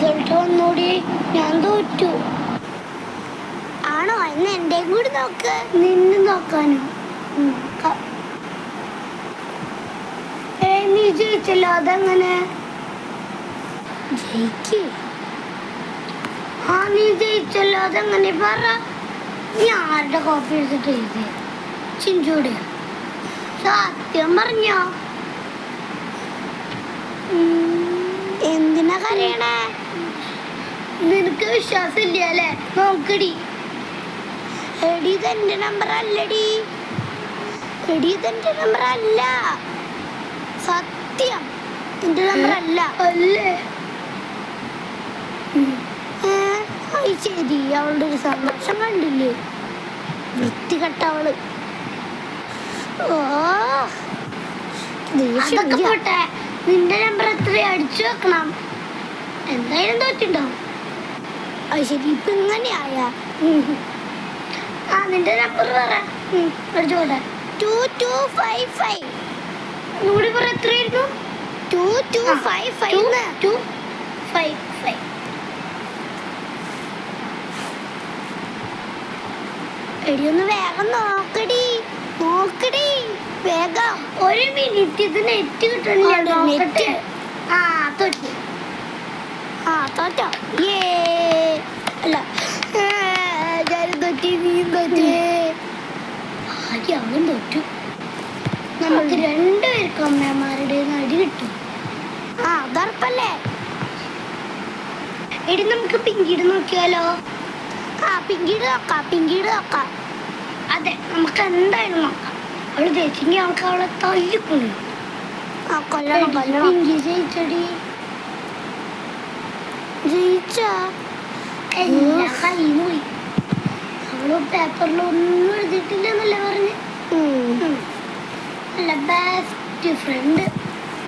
Result വന്നോടി. ഞാൻ തോറ്റു. ആണോ? എന്ന് എന്റെയും കൂടി നോക്ക്. നിന്നെ നോക്കാനോ? നീ ജയിച്ചല്ലോ, അതെങ്ങനെ? ജയിക്ക്. നീ ജയിച്ചല്ലോ, അതെങ്ങനെ? പറ. നീ ആരുടെ കോപ്പി എടുത്തിട്ട് എഴുതി? ചിഞ്ചൂടെ? സത്യം പറഞ്ഞോ? എന്തിനാ കരയണേ? നിനക്ക് വിശ്വാസമില്ല അല്ലേ? നോക്കടി. എടി ഇതെന്റെ നമ്പർ അല്ലടി. എടി ഇതെന്റെ നമ്പർ അല്ല. സത്യം എന്റെ നമ്പർ അല്ല. അല്ലേ? ശരി, അവളുടെ ഒരു സന്തോഷം കണ്ടില്ലേ? വൃത്തികെട്ടവള്. അതൊക്കെ പോട്ടെ, നിന്റെ നമ്പർ എത്ര അടിച്ചു വെക്കണം? എന്തായാലും തോറ്റുണ്ടാവും. അത് ശരി, ഇപ്പൊ ഇങ്ങനെയായ. നിന്റെ നമ്പർ പറ. അടിച്ചോട്ടെ. 2255. ഒന്നുകൂടി പറ. എത്രയായിരുന്നു? 2255. 2255. എടി ഒന്ന് വേഗം നോക്കടി. വേഗം. ഒരു മിനിറ്റ്, ഇത് നെറ്റ് കിട്ടണില്ല. നോക്കട്ടെ. തോറ്റു. തോറ്റോ? അല്ല, ഞാനും തോറ്റി, നീയും തോറ്റേ. അവളും തോറ്റു. നമുക്ക് രണ്ടുപേർക്കും അമ്മമാരുടെ അടി കിട്ടും. അതറപ്പല്ലേ. എടി, നമുക്ക് പിങ്കീട് നോക്കിയാലോ? പിങ്കീട് നോക്കാം. അതെ, നമുക്ക് എന്തായാലും നോക്കാം. അവള് ജയിച്ചെങ്കിൽ നമുക്ക് അവളെ തല്ലിക്കൊള്ളു. കൊല്ലണം. പിങ്കി ജയിച്ചടി. ജയിച്ചാ എല്ലാ കയ്യിൽ പോയി. അവള് പേപ്പറിൽ ഒന്നും എഴുതിയിട്ടില്ലെന്നല്ലേ പറഞ്ഞ്. അല്ല, ബെസ്റ്റ് ഫ്രണ്ട്.